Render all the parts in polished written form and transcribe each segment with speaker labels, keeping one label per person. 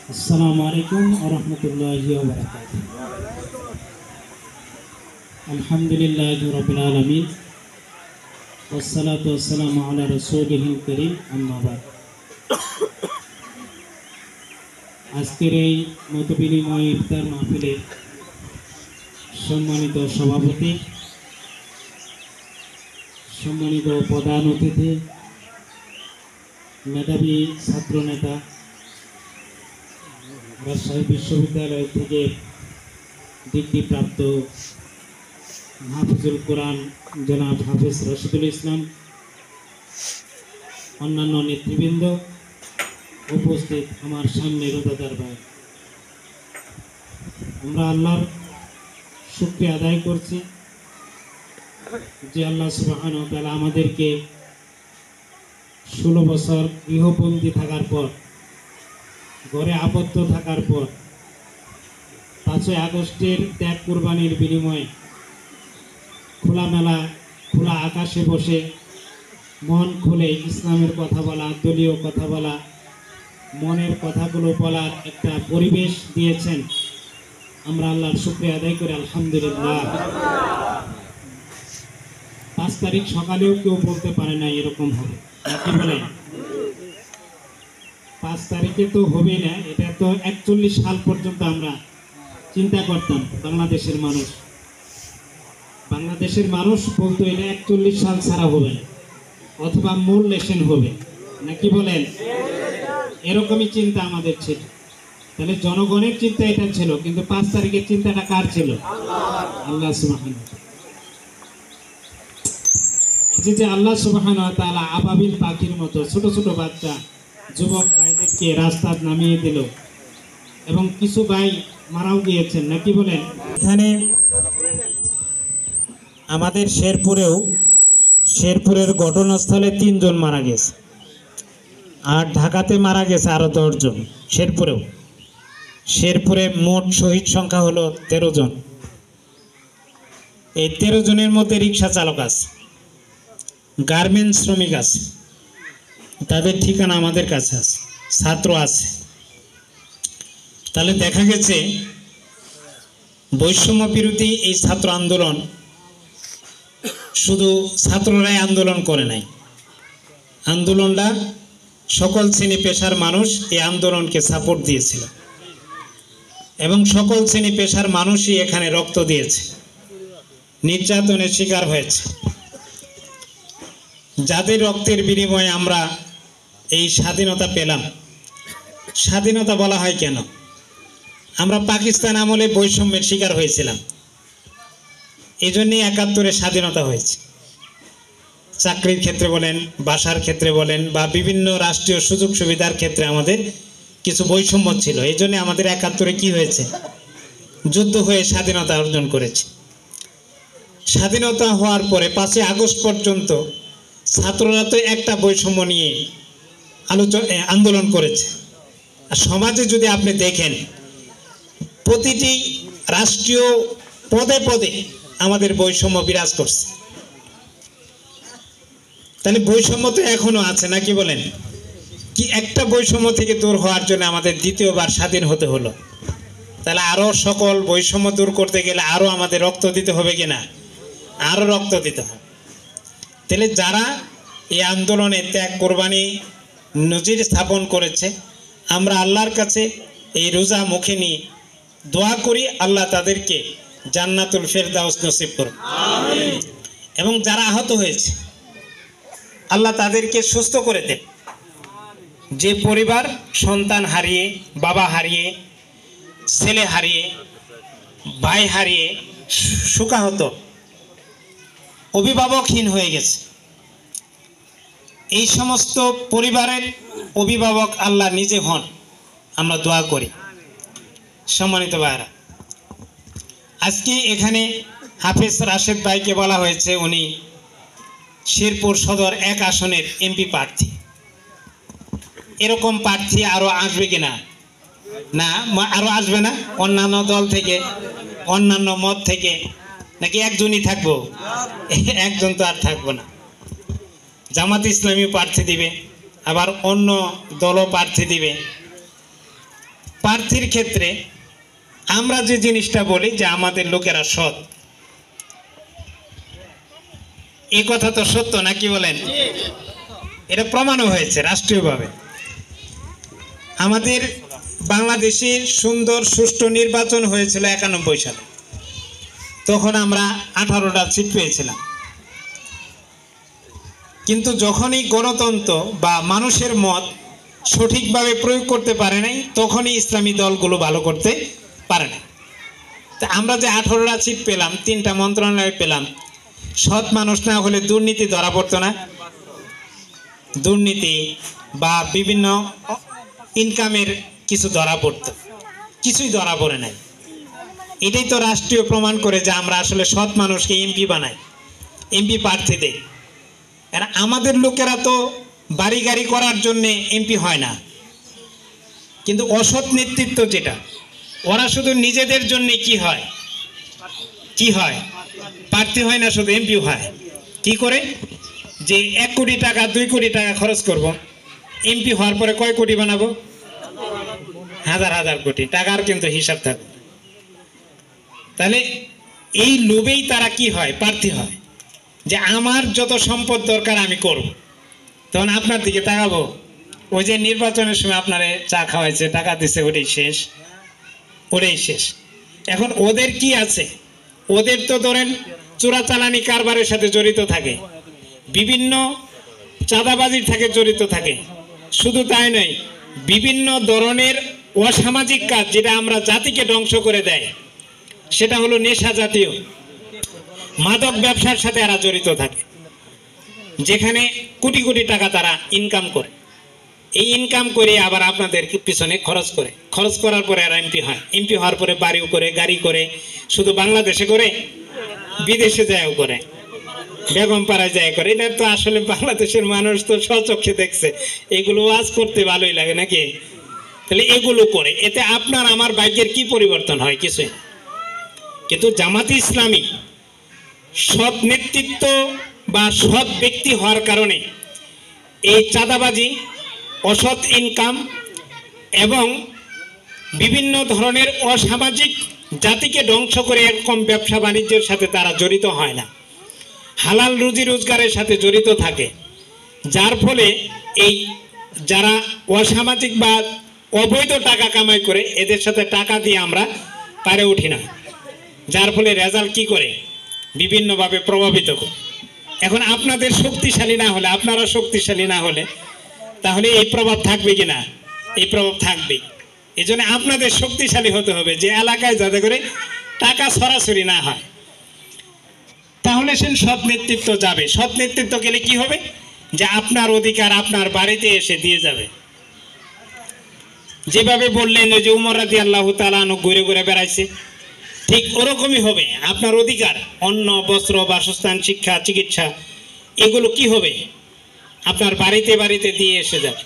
Speaker 1: আসসালামু আলাইকুম ওয়া রাহমাতুল্লাহি ওয়া বারাকাতুহু। আলহামদুলিল্লাহি রাব্বিল আলামিন ওয়াসসালাতু ওয়াসসালামু আলা রাসূলিহিল কারীম, আম্মা বাদ। আজকের এই মতবিনিময় ইফতার মাহফিলে সম্মানিত সভাপতি, সম্মানিত প্রধান অতিথি, মেধাবী ছাত্রনেতা, রাজশাহী বিশ্ববিদ্যালয় থেকে ডিগ্রিপ্রাপ্ত হাফিজুল কোরআন জনাব হাফিজ রশিদুল ইসলাম, অন্যান্য নেতৃবৃন্দ, উপস্থিত আমার সামনে রোজাদার ভাই, আমরা আল্লাহর শুকরিয়া আদায় করছি যে আল্লাহ সুবহানাহু ওয়া তাআলা আমাদেরকে 16 বছর গৃহবন্দী থাকার পর, ঘরে আবদ্ধ থাকার পর 5ই আগস্টের ত্যাগ কুরবানির বিনিময়ে খোলামেলা খোলা আকাশে বসে মন খুলে ইসলামের কথা বলা, দলীয় কথা বলা, মনের কথাগুলো বলার একটা পরিবেশ দিয়েছেন। আমরা আল্লাহর শুকরিয়া আদায় করি, আলহামদুলিল্লাহ। 5 তারিখ সকালেও কেউ বলতে পারে না এরকম হবে, কি বলেন? 5 তারিখে তো হবে না, এটা তো 41 সাল পর্যন্ত আমরা চিন্তা করতাম। বাংলাদেশের মানুষ বলতো এটা 41 সাল ছাড়া হবে না, অথবা মূল লেশন হবে, নাকি বলেন? এরকমই চিন্তা আমাদের ছিল। তাহলে জনগণের চিন্তা এটা ছিল, কিন্তু 5 তারিখের চিন্তাটা কার ছিল? আল্লাহ সুবহানাহু ওয়া তাআলা। যে আল্লাহ সুবহানাহু ওয়া তাআলা আবাবিল পাখির মতো ছোট ছোট বাচ্চা যুবক ভাইদেরকে রাস্তায় নামিয়ে দিল, এবং কিছু ভাই মারাও গিয়েছেন, নাকি বলেন? এখানে আমাদের শেরপুরের ঘটনাস্থলে 3 জন মারা গেছে, আর ঢাকাতে মারা গেছে আরো 10 জন। শেরপুরে মোট শহীদ সংখ্যা হলো 13 জন। এই 13 জনের মধ্যে রিক্সা চালক আছে, গার্মেন্টস শ্রমিক আছে, তাদের ঠিকানা আমাদের কাছে আছে, ছাত্র আছে। তাহলে দেখা গেছে বৈষম্য বিরোধী এই ছাত্র আন্দোলন শুধু ছাত্ররাই আন্দোলন করে নাই, আন্দোলনটা সকল শ্রেণী পেশার মানুষ এই আন্দোলনকে সাপোর্ট দিয়েছিল, এবং সকল শ্রেণী পেশার মানুষই এখানে রক্ত দিয়েছে, নির্যাতনের শিকার হয়েছে। যাদের রক্তের বিনিময়ে আমরা এই স্বাধীনতা পেলাম। স্বাধীনতা বলা হয় কেন? আমরা পাকিস্তান আমলে বৈষম্যের শিকার হয়েছিলাম, এই জন্যই 71-এ স্বাধীনতা হয়েছে। চাকরির ক্ষেত্রে বলেন, বাসার ক্ষেত্রে বলেন, বা বিভিন্ন রাষ্ট্রীয় সুযোগ সুবিধার ক্ষেত্রে আমাদের কিছু বৈষম্য ছিল। এই জন্য আমাদের 71-এ কি হয়েছে? যুদ্ধ হয়ে স্বাধীনতা অর্জন করেছে। স্বাধীনতা হওয়ার পরে 5ই আগস্ট পর্যন্ত ছাত্ররা তো একটা বৈষম্য নিয়ে আন্দোলন করেছে। আর সমাজে যদি আপনি দেখেন, প্রতিটি রাষ্ট্রীয় পদে পদে আমাদের বৈষম্য বিরাজ করছে। তাহলে বৈষম্য তো এখনো আছে, নাকি বলেন? কি একটা বৈষম্য থেকে দূর হওয়ার জন্য আমাদের দ্বিতীয়বার স্বাধীন হতে হলো। তাহলে আরো সকল বৈষম্য দূর করতে গেলে আরো আমাদের রক্ত দিতে হবে কিনা? আরো রক্ত দিতে হবে। তাহলে যারা এই আন্দোলনে ত্যাগ কোরবানি নজির স্থাপন করেছে, আমরা আল্লাহর কাছে এই রোজা মুখে নিয়ে দোয়া করি, আল্লাহ তাদেরকে জান্নাতুল ফেরদাউস নসিব করুন। আমিন। এবং যারা আহত হয়েছে, আল্লাহ তাদেরকে সুস্থ করে দেন। যে পরিবার সন্তান হারিয়ে, বাবা হারিয়ে, ছেলে হারিয়ে, ভাই হারিয়ে শোকাহত, অভিভাবকহীন হয়ে গেছে, এই সমস্ত পরিবারের অভিভাবক আল্লাহ নিজে হন, আমরা দোয়া করি। সম্মানিত ভাইরা, আজকে এখানে হাফেজ রাশেদ ভাইকে বলা হয়েছে উনি শেরপুর সদর 1 আসনের এমপি প্রার্থী। এরকম প্রার্থী আরো আসবে কিনা? না, আরো আসবে না? অন্যান্য দল থেকে, অন্যান্য মত থেকে, নাকি একজনই থাকবো? একজন তো আর থাকবো না। জামাত ইসলামী প্রার্থী দিবে, আবার অন্য দলও প্রার্থী দিবে। প্রার্থীর ক্ষেত্রে আমরা যে জিনিসটা বলি যে আমাদের লোকেরা সৎ, এই কথা তো সত্য নাকি বলেন? এটা প্রমাণও হয়েছে রাষ্ট্রীয়ভাবে। আমাদের বাংলাদেশে সুন্দর সুষ্ঠু নির্বাচন হয়েছিল 91 সালে, তখন আমরা 18টা সিট পেয়েছিলাম। কিন্তু যখনই গণতন্ত্র বা মানুষের মত সঠিকভাবে প্রয়োগ করতে পারে নাই, তখনই ইসলামী দলগুলো ভালো করতে পারে না। তা আমরা যে 18টা সিট পেলাম, 3টা মন্ত্রণালয় পেলাম, সৎ মানুষ না হলে দুর্নীতি ধরা পড়তো না? দুর্নীতি বা বিভিন্ন ইনকামের কিছু ধরা পড়তো, কিছুই ধরা পড়ে নাই। এটাই তো রাষ্ট্রীয় প্রমাণ করে যে আমরা আসলে সৎ মানুষকে এমপি বানাই, এমপি প্রার্থী দেই। আর আমাদের লোকেরা তো বাড়ি গাড়ি করার জন্য এমপি হয় না, কিন্তু অসৎ নেতৃত্ব যেটা, ওরা শুধু নিজেদের জন্য কি হয় প্রার্থী হয় না, শুধু এমপি হয়। কি করে? যে 1 কোটি টাকা 2 কোটি টাকা খরচ করব, এমপি হওয়ার পরে কয় কোটি বানাবো? হাজার হাজার কোটি টাকার কিন্তু হিসাব থাকবে। তাহলে এই লোভেই তারা কি হয়? প্রার্থী হয়, যে আমার যত সম্পদ দরকার আমি করব। তখন আপনার দিকে তাকাবো, ওই যে নির্বাচনের সময় আপনারে চা খাওয়াইছে, টাকা দিচ্ছে, ওটাই শেষ। এখন ওদের কি আছে? ওদের তো ধরেন চোরাচালানি কারবারের সাথে জড়িত থাকে, বিভিন্ন চাঁদাবাজির সাথে জড়িত থাকে। শুধু তাই নয়, বিভিন্ন ধরনের অসামাজিক কাজ যেটা আমরা জাতিকে ধ্বংস করে দেয়, সেটা হলো নেশা জাতীয় মাদক ব্যবসার সাথে এরা জড়িত থাকে, যেখানে কোটি কোটি টাকা তারা ইনকাম করে। এই ইনকাম করে আবার আপনাদের পিছনে খরচ করার পরে এরা এমপি হয়। এমপি হওয়ার পরে বাড়িও করে, গাড়ি করে, শুধু বাংলাদেশে করে, বিদেশে যায়ও করে, বেগম পাড়ায় যায় করে। এটা তো আসলে বাংলাদেশের মানুষ তো স্বচক্ষে দেখছে। এগুলো ওয়াজ করতে ভালোই লাগে নাকি? তাহলে এগুলো করে এতে আপনার আমার ভাগ্যের কি পরিবর্তন হয়? কিছুই না। কিন্তু জামাতে ইসলামী সৎ নেতৃত্ব বা সৎ ব্যক্তি হওয়ার কারণে এই চাঁদাবাজি, অসৎ ইনকাম এবং বিভিন্ন ধরনের অসামাজিক জাতিকে ধ্বংস করে এরকম ব্যবসা বাণিজ্যের সাথে তারা জড়িত হয় না, হালাল রুজি রোজগারের সাথে জড়িত থাকে। যার ফলে এই যারা অসামাজিক বা অবৈধ টাকা কামাই করে, এদের সাথে টাকা দিয়ে আমরা পারে উঠি না। যার ফলে রেজাল্ট কি করে? বিভিন্নভাবে প্রভাবিত করে। এখন আপনাদের শক্তিশালী না হলে, আপনারা শক্তিশালী না হলে, তাহলে এই প্রভাব থাকবে কিনা? এই প্রভাব থাকবে। এই জন্য আপনাদের শক্তিশালী হতে হবে, যে এলাকায় যাতে করে টাকা সরাসরি না হয়। তাহলে সে সৎ নেতৃত্ব যাবে। সৎ নেতৃত্ব গেলে কি হবে? যে আপনার অধিকার আপনার বাড়িতে এসে দিয়ে যাবে। যেভাবে বললেন যে উমর রাদিয়াল্লাহু তাআলা আনহু ঘুরে ঘুরে বেড়াইছে, ঠিক ওরকমই হবে। আপনার অধিকার, অন্ন, বস্ত্র, বাসস্থান, শিক্ষা, চিকিৎসা, এগুলো কি হবে? আপনার বাড়িতে বাড়িতে দিয়ে এসে যাবে।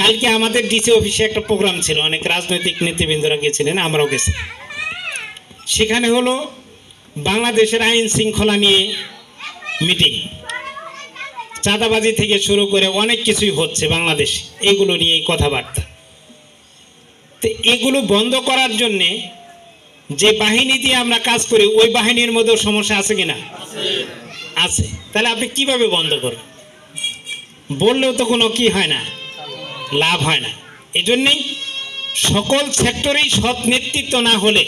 Speaker 1: কালকে আমাদের ডিসি অফিসে একটা প্রোগ্রাম ছিল, অনেক রাজনৈতিক নেতৃবৃন্দরা গেছিলেন, আমরাও গেছি। সেখানে হলো বাংলাদেশের আইন শৃঙ্খলা নিয়ে মিটিং। চাঁদাবাজি থেকে শুরু করে অনেক কিছুই হচ্ছে বাংলাদেশে, এগুলো নিয়ে কথাবার্তা। তো এগুলো বন্ধ করার জন্যে যে বাহিনী দিয়ে আমরা কাজ করি, ওই বাহিনীর মধ্যেও সমস্যা আছে কিনা? আছে। তাহলে আপনি কিভাবে বন্ধ করবেন? বললেও তো কোনো কি হয় না, লাভ হয় না। এই জন্যেই সকল সেক্টরেই সৎ নেতৃত্ব না হলে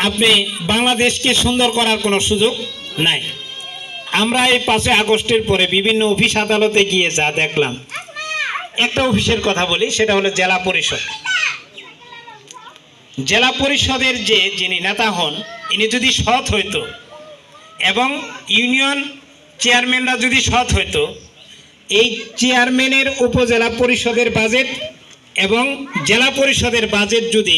Speaker 1: আপনি বাংলাদেশকে সুন্দর করার কোনো সুযোগ নাই। আমরা এই 5 আগস্টের পরে বিভিন্ন অফিস আদালতে গিয়ে যা দেখলাম, একটা অফিসের কথা বলি, সেটা হলো জেলা পরিষদ। জেলা পরিষদের যিনি নেতা হন, ইনি যদি সৎ হইতো এবং ইউনিয়ন চেয়ারম্যানরা যদি সৎ হইতো, এই চেয়ারম্যানের উপজেলা পরিষদের বাজেট এবং জেলা পরিষদের বাজেট যদি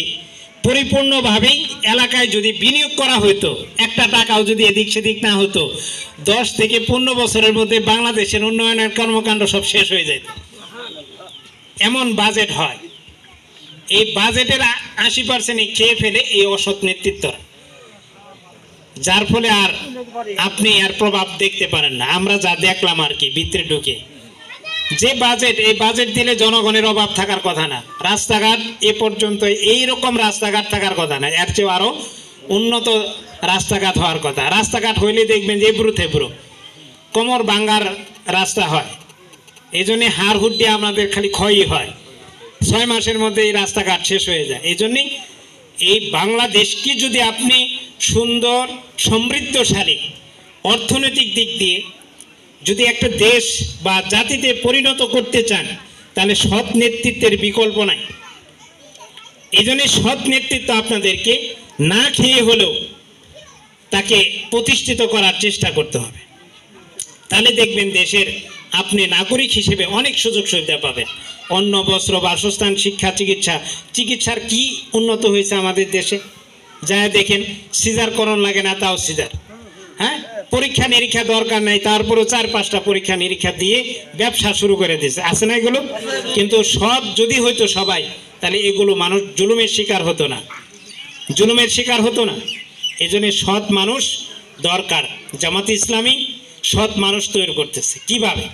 Speaker 1: পরিপূর্ণভাবেই এলাকায় যদি বিনিয়োগ করা হতো, একটা টাকাও যদি এদিক সেদিক না হতো, 10 থেকে 15 বছরের মধ্যে বাংলাদেশের উন্নয়নের কর্মকাণ্ড সব শেষ হয়ে যেত। এমন বাজেট হয়। এই বাজেটের 80% খেয়ে ফেলে এই অসৎ নেতৃত্ব, যার ফলে আর আপনি আর প্রভাব দেখতে পারেন না। আমরা যা দেখলাম আর কি ভিতরে ঢুকে, যে বাজেট, এই বাজেট দিলে জনগণের অভাব থাকার কথা না। রাস্তাঘাট এ পর্যন্ত এইরকম রাস্তাঘাট থাকার কথা না, এর চেয়েও আরও উন্নত রাস্তাঘাট হওয়ার কথা। রাস্তাঘাট হইলে দেখবেন যে এবড়ো থেবড়ো কোমর ভাঙ্গার রাস্তা হয়। এই জন্যে হাড় হুড্ডি আমাদের খালি ক্ষয়ই হয়, 6 মাসের মধ্যে এই রাস্তাঘাট শেষ হয়ে যায়। এই জন্যেই এই বাংলাদেশকে যদি আপনি সুন্দর সমৃদ্ধশালী অর্থনৈতিক দিক দিয়ে যদি একটা দেশ বা জাতিতে পরিণত করতে চান, তাহলে সৎ নেতৃত্বের বিকল্প নাই। এই জন্য সৎ নেতৃত্ব আপনাদেরকে না খেয়ে হলেও তাকে প্রতিষ্ঠিত করার চেষ্টা করতে হবে। তাহলে দেখবেন দেশের আপনি নাগরিক হিসেবে অনেক সুযোগ সুবিধা পাবেন। অন্ন, বস্ত্র, বাসস্থান, শিক্ষা, চিকিৎসার কি উন্নত হয়েছে আমাদের দেশে? যা দেখেন, সিজার করণ লাগে না, তাও সিজার। হ্যাঁ, পরীক্ষা নিরীক্ষা দরকার নাই, তারপরেও 4-5টা পরীক্ষা নিরীক্ষা দিয়ে ব্যবসা শুরু করে দিয়েছে, আছে না এগুলো? কিন্তু সব যদি হইতো সবাই, তাহলে এগুলো মানুষ জুলুমের শিকার হতো না, জুলুমের শিকার হতো না। এই জন্য সৎ মানুষ দরকার। জামাতে ইসলামী সৎ মানুষ তৈরি করতেছে। কিভাবে?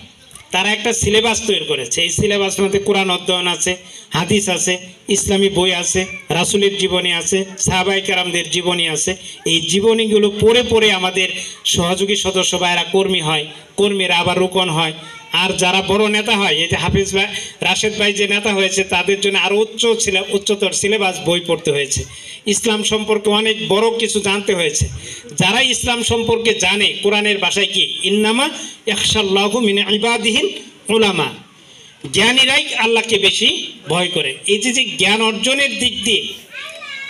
Speaker 1: তারা একটা সিলেবাস তৈরি করেছে। এই সিলেবাসের মধ্যে কোরআন অধ্যয়ন আছে, হাদিস আছে, ইসলামী বই আছে, রাসূলের জীবনী আছে, সাহাবায়ে কেরামদের জীবনী আছে। এই জীবনীগুলো পড়ে পড়ে আমাদের সহযোগী সদস্য ভাইরা কর্মী হয়, কর্মীরা আবার রোকন হয়। আর যারা বড় নেতা হয়, এই যে হাফিজ ভাই, রাশেদ ভাই যে নেতা হয়েছে, তাদের জন্য আরও উচ্চতর সিলেবাস বই পড়তে হয়েছে। ইসলাম সম্পর্কে অনেক বড় কিছু জানতে হয়েছে। যারা ইসলাম সম্পর্কে জানে, কোরআনের ভাষায় কি, ইন্নামা ইয়াখশাল্লাহু মিন ইবাদিহিল উলামা, জ্ঞানীরাই আল্লাহকে বেশি ভয় করে। এই যে জ্ঞান অর্জনের দিক দিয়ে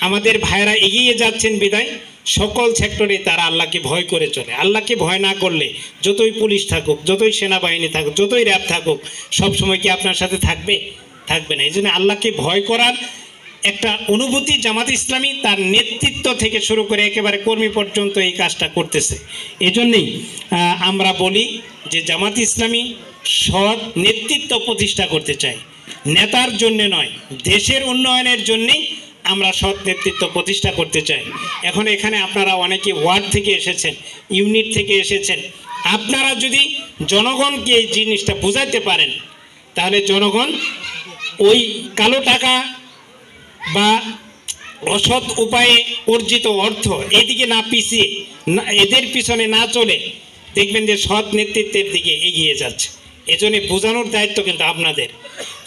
Speaker 1: আমাদের ভাইরা এগিয়ে যাচ্ছেন বিদায় সকল সেক্টরে তারা আল্লাহকে ভয় করে চলে। আল্লাহকে ভয় না করলে যতই পুলিশ থাকুক, যতই সেনাবাহিনী থাকুক, যতই র্যাব থাকুক, সবসময় কি আপনার সাথে থাকবে? থাকবে না। এই জন্য আল্লাহকে ভয় করার একটা অনুভূতি জামাত ইসলামী তার নেতৃত্ব থেকে শুরু করে একেবারে কর্মী পর্যন্ত এই কাজটা করতেছে। এই জন্যেই আমরা বলি যে জামাত ইসলামী সৎ নেতৃত্ব প্রতিষ্ঠা করতে চাই, নেতার জন্য নয়, দেশের উন্নয়নের জন্যেই আমরা সৎ নেতৃত্ব প্রতিষ্ঠা করতে চাই। এখন এখানে আপনারা অনেকে ওয়ার্ড থেকে এসেছেন, ইউনিট থেকে এসেছেন। আপনারা যদি জনগণকে এই জিনিসটা বোঝাতে পারেন, তাহলে জনগণ ওই কালো টাকা বা অসৎ উপায়ে অর্জিত অর্থ এদিকে না পিছিয়ে, এদের পিছনে না চলে, দেখবেন যে সৎ নেতৃত্বের দিকে এগিয়ে যাচ্ছে। এজন্য বোঝানোর দায়িত্ব কিন্তু আপনাদের।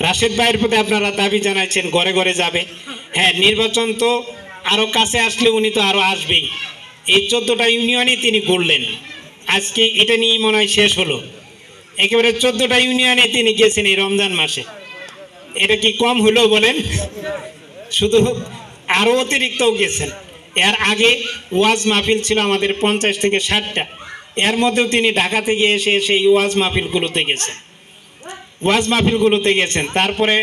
Speaker 1: রাশেদ ভাইয়ের প্রতি আপনারা দাবি জানাইছেন ঘরে ঘরে যাবে। হ্যাঁ, নির্বাচন তো আরও কাছে আসলে উনি তো আরও আসবেই। এই 14টা ইউনিয়নই তিনি গড়লেন, আজকে এটা নিয়েই মনে হয় শেষ হলো। একেবারে 14টা ইউনিয়নে তিনি গেছেন এই রমজান মাসে। এটা কি কম হলো বলেন? শুধু আরও অতিরিক্তও গেছেন। এর আগে ওয়াজ মাহফিল ছিল আমাদের 50 থেকে 60টা, এর মধ্যেও তিনি ঢাকা থেকে এসে এই ওয়াজ মাহফিলগুলোতে গেছেন। তারপরে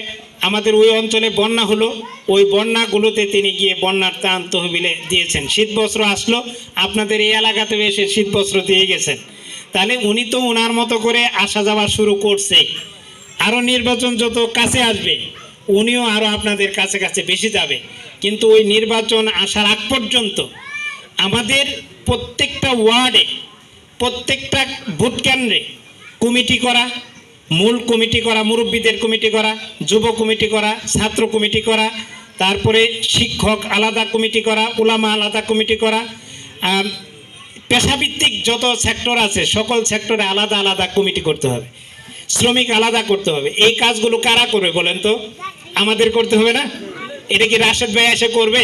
Speaker 1: আমাদের ওই অঞ্চলে বন্যা হলো, ওই বন্যাগুলোতে তিনি গিয়ে বন্যার ত্রাণ তহবিলে দিয়েছেন। শীত বস্ত্র আসলো, আপনাদের এই এলাকাতে এসে শীত বস্ত্র দিয়ে গেছেন। তাহলে উনি তো ওনার মতো করে আসা যাওয়া শুরু করছে। আরও নির্বাচন যত কাছে আসবে, উনিও আরও আপনাদের কাছে কাছে বেশি যাবে। কিন্তু ওই নির্বাচন আসার আগ পর্যন্ত আমাদের প্রত্যেকটা ওয়ার্ডে, প্রত্যেকটা ভোট কেন্দ্রে কমিটি করা, মূল কমিটি করা, মুরব্বীদের কমিটি করা, যুব কমিটি করা, ছাত্র কমিটি করা, তারপরে শিক্ষক আলাদা কমিটি করা, উলামা আলাদা কমিটি করা, পেশাভিত্তিক যত সেক্টর আছে সকল সেক্টরে আলাদা আলাদা কমিটি করতে হবে, শ্রমিক আলাদা করতে হবে। এই কাজগুলো কারা করবে বলেন তো? আমাদের করতে হবে না? এটা কি রাশেদ ভাই এসে করবে?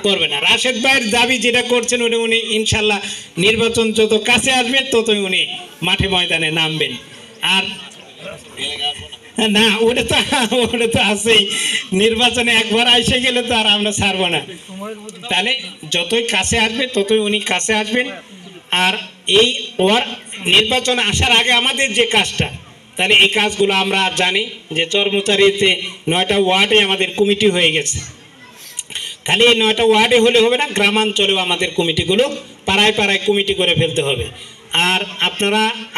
Speaker 1: করবে না। রাশেদ ভাইয়ের দাবি যেটা করছেন ওটা উনি ইনশাল্লাহ নির্বাচন যত কাছে আসবে ততই উনি মাঠে ময়দানে নামবেন। আর না, ওটা তো আছেই। নির্বাচনে একবার এসে গেলে তো আর আমরা ছাড়বো না। তাহলে যতই কাছে আসবে ততই উনি কাছে আসবেন। আর এই নির্বাচন আসার আগে আমাদের যে কাজটা, তাহলে এই কাজগুলো আমরা জানি যে চরমুচারিতে 9টা ওয়ার্ডে আমাদের কমিটি হয়ে গেছে। খালি এই 9টা ওয়ার্ডে হলে হবে না, গ্রামাঞ্চলেও আমাদের কমিটিগুলো পাড়ায় পাড়ায় কমিটি করে ফেলতে হবে। আর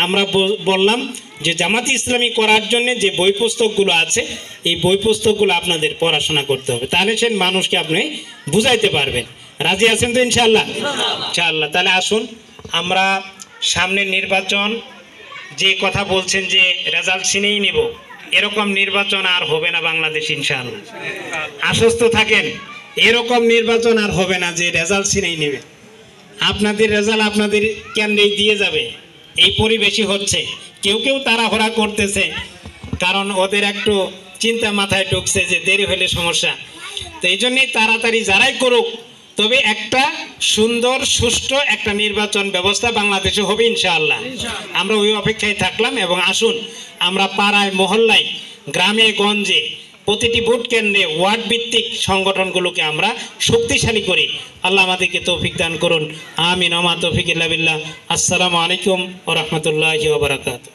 Speaker 1: আমরা বললাম যে জামাতি ইসলামী করার জন্য যে বই পুস্তকগুলো আছে, এই বই পুস্তকগুলো আপনাদের পড়াশোনা করতে হবে, তাহলে সে মানুষকে আপনি বুঝাইতে পারবেন। রাজি আছেন তো ইনশাআল্লাহ? ইনশাআল্লাহ। তাহলে আসুন আমরা সামনের নির্বাচন যে কথা বলছেন যে রেজাল্ট ছিনেই নেব, এরকম নির্বাচন আর হবে না বাংলাদেশ ইনশাআল্লাহ। আশ্বস্ত থাকেন, এরকম নির্বাচন আর হবে না যে রেজাল্ট ছিনেই নেবে। আপনাদের রেজাল্ট আপনাদের কেন্দ্রেই দিয়ে যাবে। এই পরিবেশই হচ্ছে। কেউ কেউ তাড়াহুড়া করতেছে, কারণ ওদের একটু চিন্তা মাথায় ঢুকছে যে দেরি হলে সমস্যা। তো এই জন্যই তাড়াতাড়ি যারাই করুক, তবে একটা সুন্দর সুষ্ঠু একটা নির্বাচন ব্যবস্থা বাংলাদেশে হবে ইনশাআল্লাহ। আমরা ওই অপেক্ষায় থাকলাম। এবং আসুন আমরা পাড়ায় মহল্লায় গ্রামে গঞ্জে প্রতিটি ভোট কেন্দ্রে ওয়ার্ড ভিত্তিক সংগঠনগুলোকে আমরা শক্তিশালী করি। আল্লাহ আমাদেরকে তৌফিক দান করুন। আমিন। ওয়া মা তৌফিক ইল্লা বিল্লাহ। আসসালামু আলাইকুম ওয়া রাহমাতুল্লাহি ওয়া বারাকাতুহু।